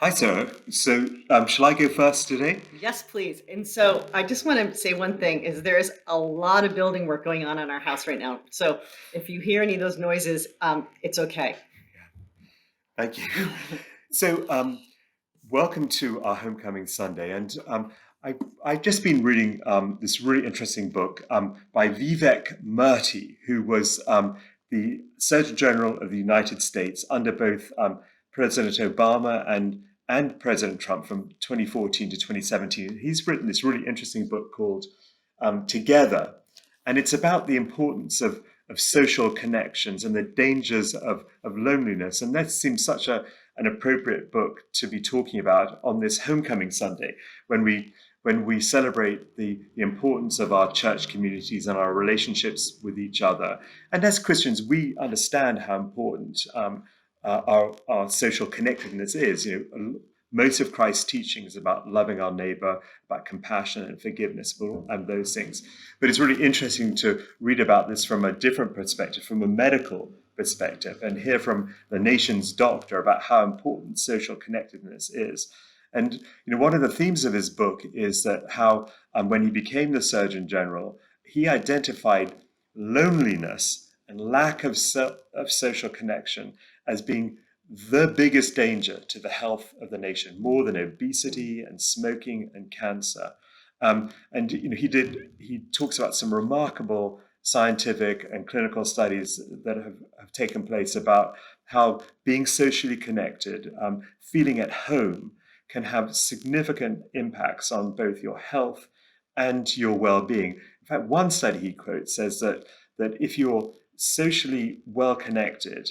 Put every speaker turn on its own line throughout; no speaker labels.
Hi, Sarah. So, shall I go first today?
Yes, please. And so I just want to say one thing is there's a lot of building work going on in our house right now. So if you hear any of those noises, it's okay.
Thank you. So, welcome to our Homecoming Sunday. And I've just been reading this really interesting book by Vivek Murthy, who was the Surgeon General of the United States under both President Obama and President Trump from 2014 to 2017. He's written this really interesting book called Together, and it's about the importance of social connections and the dangers of loneliness. And that seems such an appropriate book to be talking about on this Homecoming Sunday when we celebrate the importance of our church communities and our relationships with each other. And as Christians, we understand how important our social connectedness is. Most of Christ's teaching is about loving our neighbor, about compassion and forgiveness, and those things. But it's really interesting to read about this from a different perspective, from a medical perspective, and hear from the nation's doctor about how important social connectedness is. And one of the themes of his book is that how, when he became the Surgeon General, he identified loneliness and lack of social connection as being the biggest danger to the health of the nation, more than obesity and smoking and cancer. And he talks about some remarkable scientific and clinical studies that have taken place about how being socially connected, feeling at home, can have significant impacts on both your health and your well-being. In fact, one study he quotes says that if you're socially well connected,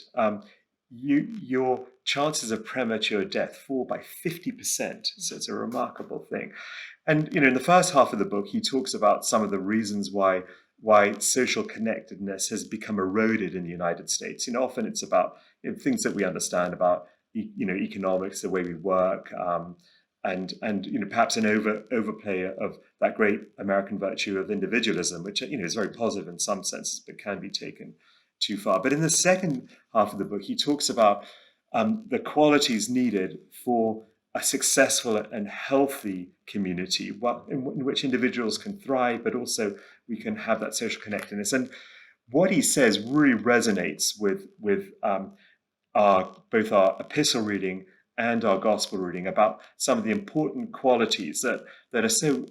your chances of premature death fall by 50%. So it's a remarkable thing. And in the first half of the book, he talks about some of the reasons why social connectedness has become eroded in the United States. Often it's about things that we understand about economics, the way we work, and perhaps an overplay of that great American virtue of individualism, which is very positive in some senses, but can be taken too far. But in the second half of the book, he talks about the qualities needed for a successful and healthy community, in which individuals can thrive, but also we can have that social connectedness. And what he says really resonates with both our epistle reading and our gospel reading about some of the important qualities that are so,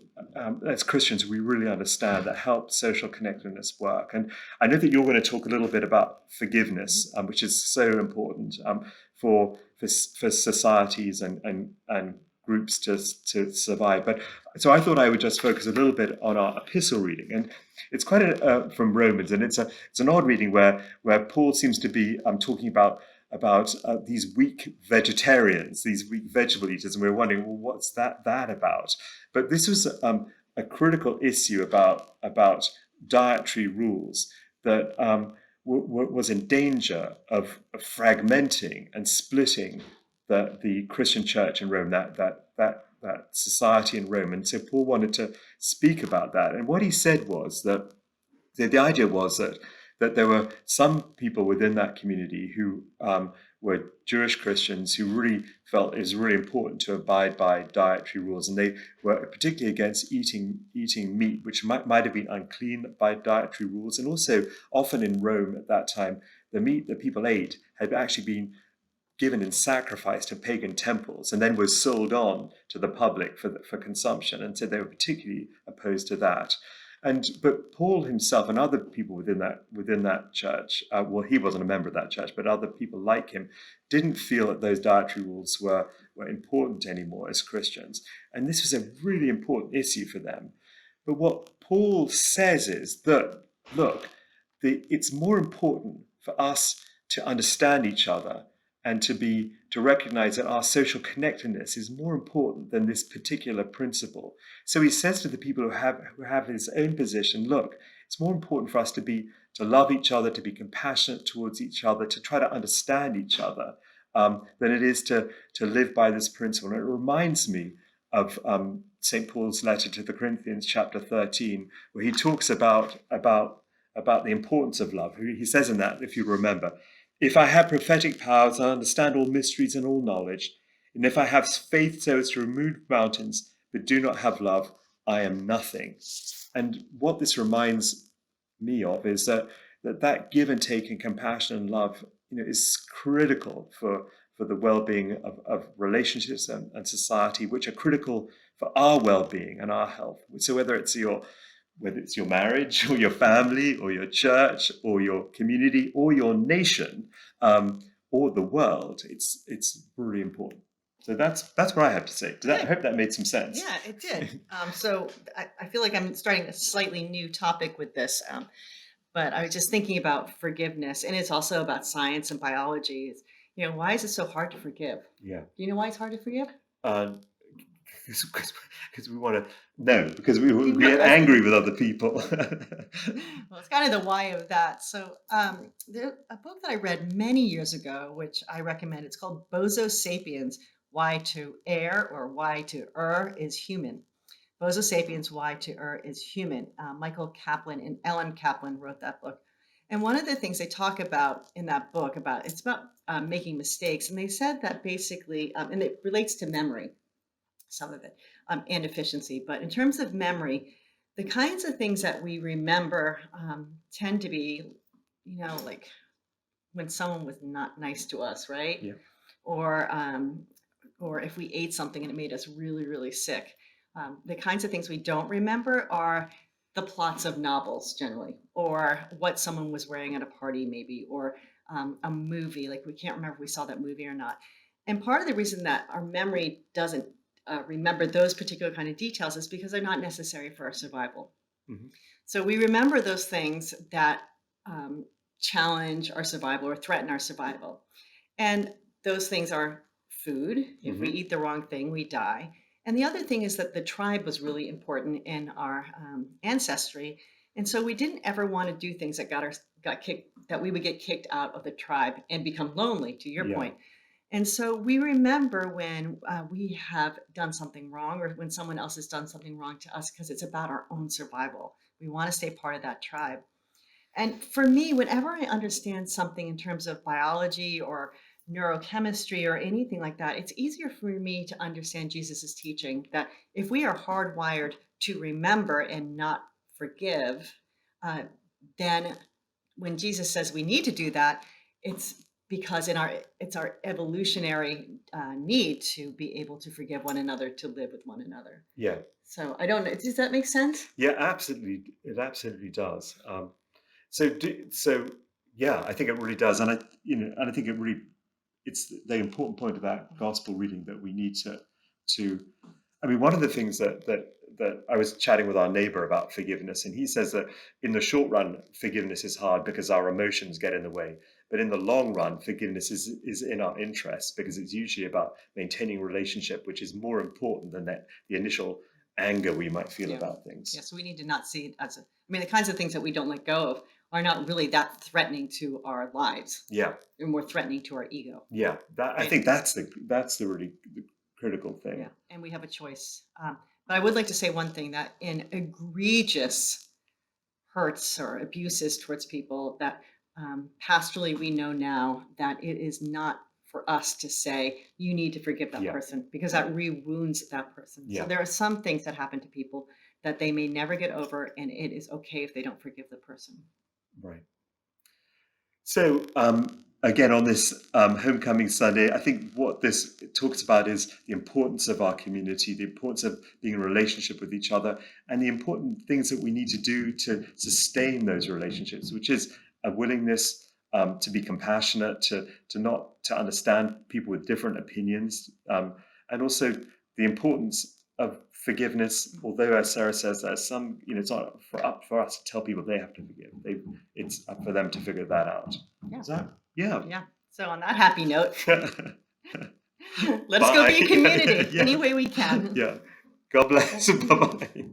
as Christians, we really understand that help social connectedness work. And I know that you're going to talk a little bit about forgiveness, which is so important for societies and groups to survive. But so I thought I would just focus a little bit on our epistle reading, and it's quite from Romans, and it's an odd reading where Paul seems to be talking about these weak vegetarians, these weak vegetable eaters, and we're wondering, well, what's that about? But this was a critical issue about dietary rules that was in danger of fragmenting and splitting the Christian church in Rome, that society in Rome. And so Paul wanted to speak about that. And what he said was that the idea was that there were some people within that community who were Jewish Christians who really felt it was really important to abide by dietary rules, and they were particularly against eating meat, which might have been unclean by dietary rules. And also, often in Rome at that time, the meat that people ate had actually been given in sacrifice to pagan temples and then was sold on to the public for consumption. And so they were particularly opposed to that. But Paul himself and other people within that church, well, he wasn't a member of that church, but other people like him, didn't feel that those dietary rules were important anymore as Christians. And this was a really important issue for them. But what Paul says is that, look, it's more important for us to understand each other and to recognize that our social connectedness is more important than this particular principle. So he says to the people who have his own position, look, it's more important for us to love each other, to be compassionate towards each other, to try to understand each other, than it is to live by this principle. And it reminds me of St. Paul's letter to the Corinthians, chapter 13, where he talks about the importance of love. He says in that, if you remember, if I have prophetic powers, I understand all mysteries and all knowledge. And if I have faith so as to remove mountains, but do not have love, I am nothing. And what this reminds me of is that give and take and compassion and love, is critical for the well-being of relationships and society, which are critical for our well-being and our health. So whether it's your marriage or your family or your church or your community or your nation, or the world, it's really important. So that's what I have to say. I hope that made some sense.
Yeah, it did. So I feel like I'm starting a slightly new topic with this, but I was just thinking about forgiveness, and it's also about science and biology. Why is it so hard to forgive?
Yeah.
Do you know why it's hard to forgive?
Because we want to know, because we get angry with other people.
Well, it's kind of the why of that. So there's a book that I read many years ago, which I recommend. It's called Bozo Sapiens, Why to Err or Why to Err is Human. Bozo Sapiens, Why to Err is Human. Michael Kaplan and Ellen Kaplan wrote that book. And one of the things they talk about in that book, it's about making mistakes. And they said that basically, and it relates to memory, some of it, and efficiency. But in terms of memory, the kinds of things that we remember tend to be, like when someone was not nice to us, right?
Yeah.
Or if we ate something and it made us really, really sick. The kinds of things we don't remember are the plots of novels generally, or what someone was wearing at a party maybe, or a movie. Like we can't remember if we saw that movie or not. And part of the reason that our memory doesn't remember those particular kind of details is because they're not necessary for our survival. Mm-hmm. So we remember those things that challenge our survival or threaten our survival. And those things are food. If mm-hmm. we eat the wrong thing, we die. And the other thing is that the tribe was really important in our ancestry. And so we didn't ever want to do things that got kicked, that we would get kicked out of the tribe and become lonely, to your point. And so we remember when we have done something wrong or when someone else has done something wrong to us because it's about our own survival. We want to stay part of that tribe. And for me, whenever I understand something in terms of biology or neurochemistry or anything like that, it's easier for me to understand Jesus's teaching that if we are hardwired to remember and not forgive, then when Jesus says we need to do that, it's because it's our evolutionary need to be able to forgive one another, to live with one another.
Yeah.
So I don't know. Does that make sense?
Yeah, absolutely. It absolutely does. So yeah, I think it really does, and I think it's the important point about gospel reading that we need to. I mean, one of the things that I was chatting with our neighbor about forgiveness, and he says that in the short run, forgiveness is hard because our emotions get in the way. But in the long run, forgiveness is in our interest because it's usually about maintaining a relationship, which is more important than the initial anger we might feel about things.
Yeah, so we need to not see it as the kinds of things that we don't let go of are not really that threatening to our lives.
Yeah.
They're more threatening to our ego.
Yeah, I think that's the really critical thing.
Yeah, and we have a choice. But I would like to say one thing, that in egregious hurts or abuses towards people, that pastorally we know now that it is not for us to say, you need to forgive that person, because that re-wounds that person. Yeah. So there are some things that happen to people that they may never get over, and it is okay if they don't forgive the person.
Right. So again, on this Homecoming Sunday, I think what this talks about is the importance of our community, the importance of being in a relationship with each other, and the important things that we need to do to sustain those relationships, which is a willingness to be compassionate, to understand people with different opinions, and also the importance of forgiveness. Although, as Sarah says, there's some, it's not up for us to tell people they have to forgive. It's up for them to figure that out.
Yeah.
Yeah.
So on that happy note, let's go be a community any way we can.
Yeah. God bless. Bye-bye.